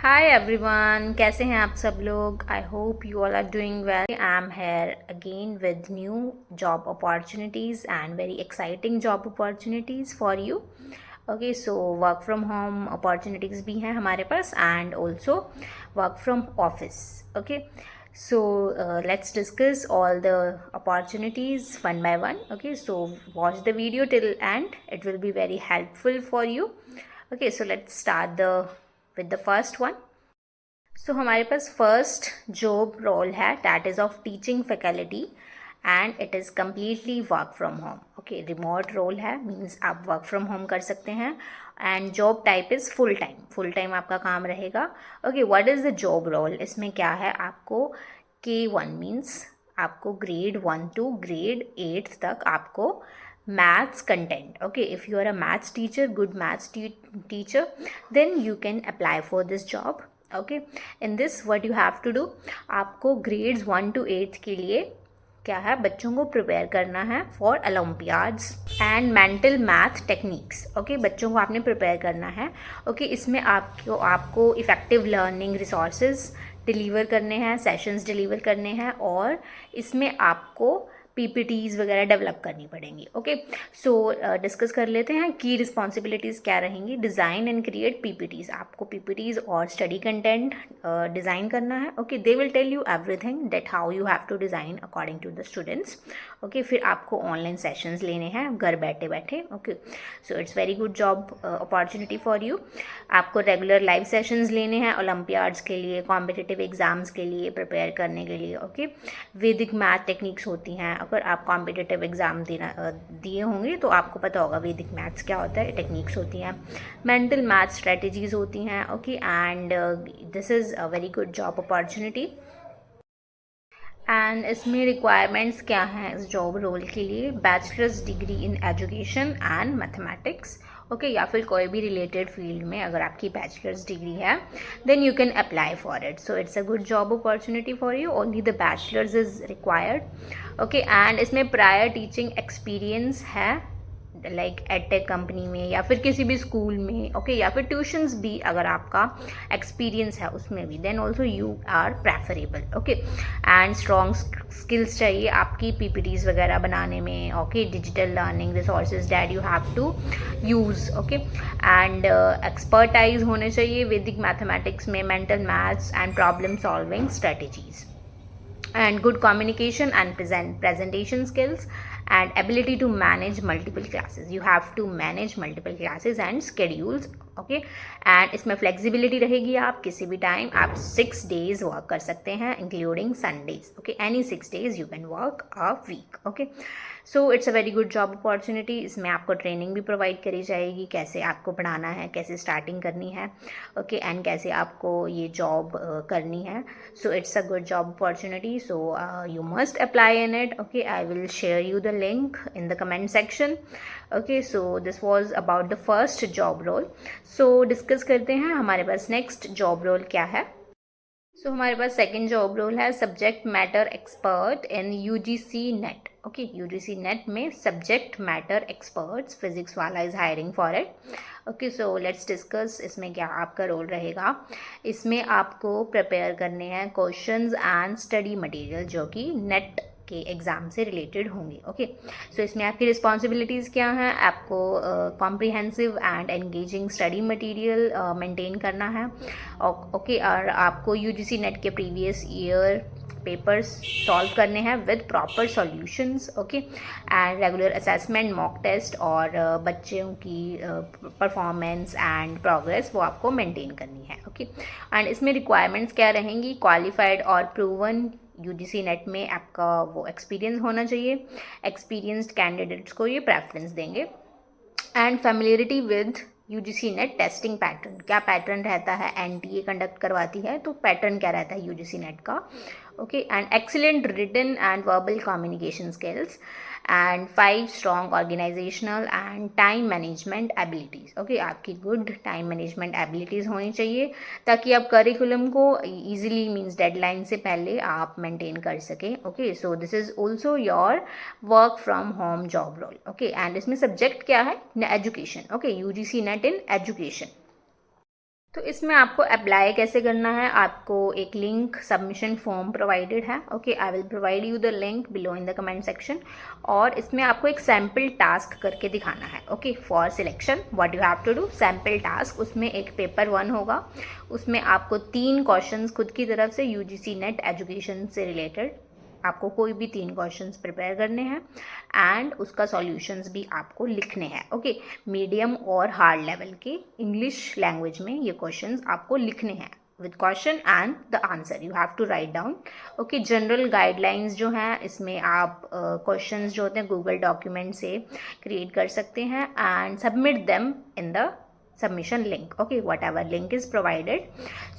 Hi everyone, कैसे हैं आप सब लोग। I hope you all are doing well. I am here again with new job opportunities and very exciting job opportunities for you. Okay, so work from home opportunities भी हैं हमारे पास and also work from office. Okay, so let's discuss all the opportunities one by one. Okay, so watch the video till end, it will be very helpful for you. Okay, so let's start with the first one. So हमारे पास first job role है that is of teaching faculty and it is completely work from home. Okay, remote role है, means आप work from home कर सकते हैं and job type is full time आपका काम रहेगा। Okay, what is the job role? इसमें क्या है, आपको K1 मीन्स आपको ग्रेड 1 टू ग्रेड 8 तक आपको maths content. Okay, if you are a maths teacher, good maths teacher, then you can apply for this job. Okay, in this what you have to do, आपको grades 1 to 8 के लिए क्या है, बच्चों को prepare करना है for Olympiads and mental math techniques. Okay, बच्चों को आपने प्रिपेयर करना है। ओके, इसमें आपको इफ़ेक्टिव लर्निंग रिसोर्सेज डिलीवर करने हैं, सेशंस डिलीवर करने हैं और इसमें आपको पीपीटीज़ वगैरह डेवलप करनी पड़ेंगी। ओके, सो डिस्कस कर लेते हैं की रिस्पॉन्सिबिलिटीज़ क्या रहेंगी। डिज़ाइन एंड क्रिएट पीपीटीज़, आपको पीपीटीज़ और स्टडी कंटेंट डिज़ाइन करना है। Okay, they will tell you everything that how you have to design according to the students. Okay, फिर आपको ऑनलाइन सेशंस लेने हैं घर बैठे बैठे। Okay, so it's very good job opportunity for you. आपको रेगुलर लाइव सेशंस लेने हैं ओलम्पियाड्स के लिए, कॉम्पिटिटिव एग्जाम्स के लिए प्रिपेयर करने के लिए। ओके, वैदिक मैथ टेक्निक्स होती हैं, अगर आप कॉम्पिटिटिव एग्ज़ाम दिए होंगे तो आपको पता होगा वैदिक मैथ्स क्या होता है, टेक्निक्स होती हैं, मेंटल मैथ स्ट्रेटजीज़ होती हैं। Okay, and this is a very good job opportunity. And इसमें रिक्वायरमेंट्स क्या हैं इस जॉब रोल के लिए? Bachelors degree in education and mathematics. Okay, या फिर कोई भी रिलेटेड फील्ड में अगर आपकी बैचलर्स डिग्री है then you can apply for it. So it's a good job opportunity for you, only the bachelors is required. Okay, and इसमें prior teaching experience है लाइक एडटेक कंपनी में या फिर किसी भी स्कूल में। ओके, या फिर ट्यूशन्स भी अगर आपका एक्सपीरियंस है उसमें भी, then also you are preferable. Okay, and strong skills चाहिए आपकी पीपीटीज वगैरह बनाने में। Okay, digital learning resources that you have to use. Okay, and expertise होने चाहिए वैदिक मैथमेटिक्स में, mental maths and problem solving strategies, and good communication and presentation skills and ability to manage multiple classes. You have to manage multiple classes and schedules. Okay, and इसमें flexibility रहेगी, आप किसी भी time आप 6 days work कर सकते हैं including Sundays. Okay, any 6 days you can work a week. Okay, so it's a very good job opportunity. इसमें आपको ट्रेनिंग भी प्रोवाइड करी जाएगी, कैसे आपको पढ़ाना है, कैसे स्टार्टिंग करनी है। ओके, एंड कैसे आपको ये जॉब करनी है। सो it's a good job opportunity, so you must apply in it. Okay, I will share you the link in the comment section. Okay, so this was about the first job role. So discuss करते हैं हमारे पास next job role क्या है। सो हमारे पास second job role है subject matter expert in UGC net. Okay, UGC net में subject matter experts physics वाला is hiring for it. Okay, so let's discuss इसमें क्या आपका रोल रहेगा। इसमें आपको प्रिपेयर करने हैं क्वेश्चंस एंड स्टडी मटेरियल जो कि नेट के एग्ज़ाम से रिलेटेड होंगे। ओके, सो इसमें आपकी रिस्पॉन्सिबिलिटीज़ क्या हैं? आपको comprehensive and engaging study material maintain करना है। ओके, और आपको यूजीसी नेट के प्रीवियस ईयर पेपर्स सॉल्व करने हैं with proper solutions. Okay, and regular assessment, mock test और बच्चों की परफॉर्मेंस एंड प्रोग्रेस वो आपको मेंटेन करनी है। ओके, एंड इसमें रिक्वायरमेंट्स क्या रहेंगी? क्वालिफाइड और प्रूवन यूजीसी नेट में आपका वो एक्सपीरियंस होना चाहिए। एक्सपीरियंस्ड कैंडिडेट्स को ये प्रेफरेंस देंगे। And familiarity with UGC net testing pattern, क्या पैटर्न रहता है, एनटीए कंडक्ट करवाती है तो पैटर्न क्या रहता है यूजीसी नेट का। Okay, and excellent written and verbal communication skills and 5 strong organisational and time management abilities. Okay, आपकी गुड टाइम मैनेजमेंट एबिलिटीज़ होनी चाहिए ताकि आप करिकुलम को ईजिली मीन्स डेडलाइन से पहले आप मेंटेन कर सकें। Okay, so this is also your work from home job role. Okay, and इसमें सब्जेक्ट क्या है? Education. Okay, UGC NET in education. तो इसमें आपको अप्लाई कैसे करना है, आपको एक लिंक सबमिशन फॉर्म प्रोवाइडेड है। Okay, I will provide you the link below in the comment section. और इसमें आपको एक सैम्पल टास्क करके दिखाना है। Okay, for selection what you have to do, sample task, उसमें एक पेपर 1 होगा, उसमें आपको 3 क्वेश्चंस खुद की तरफ से यूजीसी नेट एजुकेशन से रिलेटेड आपको कोई भी 3 क्वेश्चंस प्रिपेयर करने हैं एंड उसका सॉल्यूशंस भी आपको लिखने हैं। ओके, मीडियम और हार्ड लेवल के इंग्लिश लैंग्वेज में ये क्वेश्चंस आपको लिखने हैं with question and the answer you have to write down. Okay, general guidelines जो हैं इसमें आप क्वेश्चंस जो होते हैं गूगल डॉक्यूमेंट से क्रिएट कर सकते हैं and submit them in the submission link. Okay, whatever link is provided,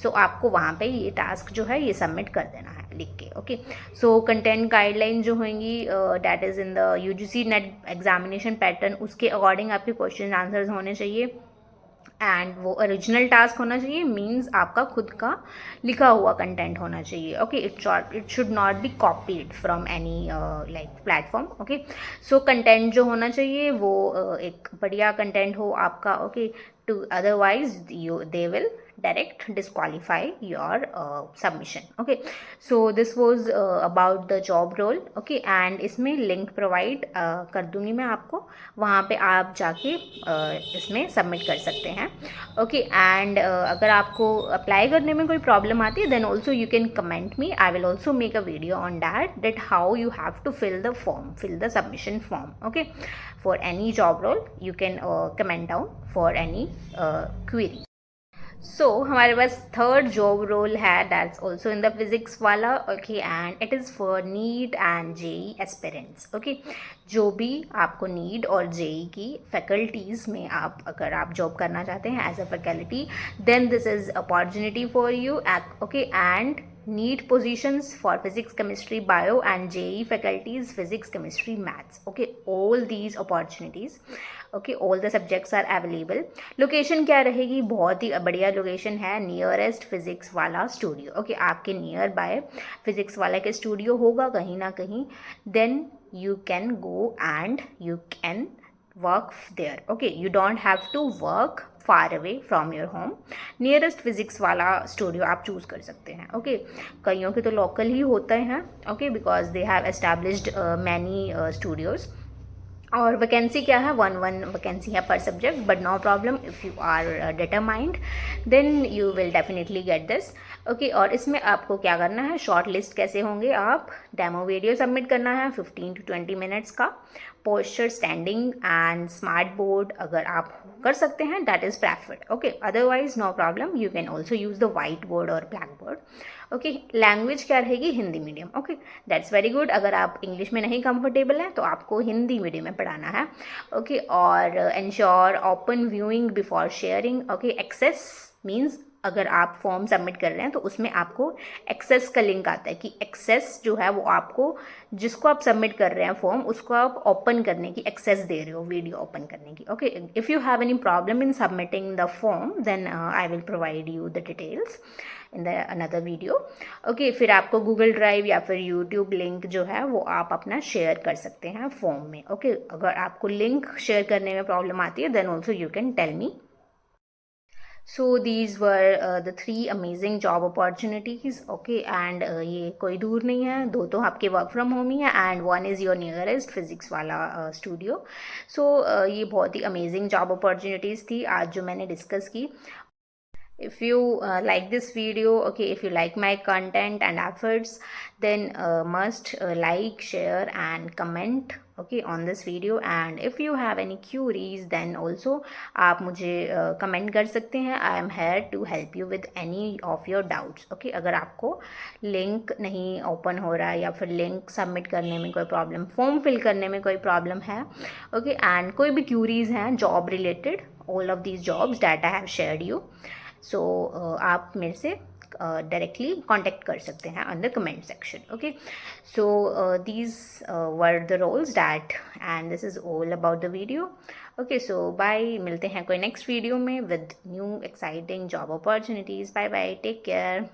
so आपको वहाँ पे ये टास्क जो है ये सबमिट कर देना है लिख के। ओके, सो कंटेंट गाइडलाइन जो होंगी that is in the UGC net examination pattern, उसके अकॉर्डिंग आपके क्वेश्चन आंसर्स होने चाहिए एंड वो ओरिजिनल टास्क होना चाहिए, मीन्स आपका खुद का लिखा हुआ कंटेंट होना चाहिए। Okay, it should not be copied from any like platform. Okay, so content जो होना चाहिए वो एक बढ़िया कंटेंट हो आपका। Okay, to otherwise they will direct disqualify your submission. Okay, so this was about the job role. Okay, and इसमें link provide कर दूंगी मैं आपको, वहाँ पे आप जाके इसमें सबमिट कर सकते हैं। ओके, एंड अगर आपको अप्लाई करने में कोई प्रॉब्लम आती है then also you can comment me, I will also make a video on that how you have to fill the submission form. Okay, for any job role you can comment down for any query. So हमारे पास third job role है that's also in the physics वाला। Okay, and it is for NEET and JEE aspirants. Okay, जो भी आपको NEET और JEE की faculties में अगर आप जॉब करना चाहते हैं as a faculty then this is opportunity for you. Okay, and need positions for physics, chemistry, bio and JEE faculties, physics, chemistry, maths. Okay, all these opportunities, okay, all the subjects are available. Location क्या रहेगी, बहुत ही बढ़िया location है, nearest physics वाला studio. Okay, आपके near by physics वाला के studio होगा कहीं ना कहीं, then you can go and you can work there. Okay, you don't have to work far away from your home. Nearest physics वाला स्टूडियो आप चूज़ कर सकते हैं। ओके, कईयों के तो लोकल ही होते हैं। Okay, because they have established many studios. और वैकेंसी क्या है, 1 वैकेंसी है per subject, but no problem, if you are determined then you will definitely get this. Okay, और इसमें आपको क्या करना है, शॉर्ट लिस्ट कैसे होंगे, आप डेमो वीडियो सबमिट करना है 15 to 20 मिनट्स का, posture, standing and smart board अगर आप कर सकते हैं that is preferred. Okay, otherwise no problem, you can also use the white board और ब्लैक बोर्ड। ओके, लैंग्वेज क्या रहेगी, Hindi medium. Okay, that's very good, अगर आप इंग्लिश में नहीं कंफर्टेबल हैं तो आपको हिंदी मीडियम में पढ़ाना है। ओके, और ensure open viewing before sharing. Okay, access means अगर आप फॉर्म सबमिट कर रहे हैं तो उसमें आपको एक्सेस का लिंक आता है कि एक्सेस जो है वो आपको, जिसको आप सबमिट कर रहे हैं फॉर्म, उसको आप ओपन करने की एक्सेस दे रहे हो, वीडियो ओपन करने की। Okay, if you have any problem in submitting the form then I will provide you the details in the another video. Okay, फिर आपको गूगल ड्राइव या फिर यूट्यूब लिंक जो है वो आप अपना शेयर कर सकते हैं फॉर्म में। ओके, अगर आपको लिंक शेयर करने में प्रॉब्लम आती है then also you can tell me. So these were the 3 amazing job opportunities. Okay, and ये कोई दूर नहीं है, 2 तो आपके वर्क फ्रॉम होम ही है and 1 is your nearest physics वाला स्टूडियो। सो ये बहुत ही अमेजिंग जॉब अपॉर्चुनिटीज़ थी आज जो मैंने डिस्कस की। If you like this video, okay, if you like my content and efforts, then must like, share and comment, okay, on this video. And if you have any queries then also आप मुझे comment कर सकते हैं। I am here to help you with any of your doubts. okay, अगर आपको link नहीं open हो रहा है या फिर लिंक सबमिट करने में कोई प्रॉब्लम, फॉर्म फिल करने में कोई प्रॉब्लम है, ओके, एंड कोई भी क्यूरीज हैं job related, all of these jobs that I have shared you, so आप मेरे से डायरेक्टली कांटेक्ट कर सकते हैं on the comment section. Okay, so these were the roles that and this is all about the video. Okay, so bye, मिलते हैं कोई next video में with new exciting job opportunities. Bye bye, take care.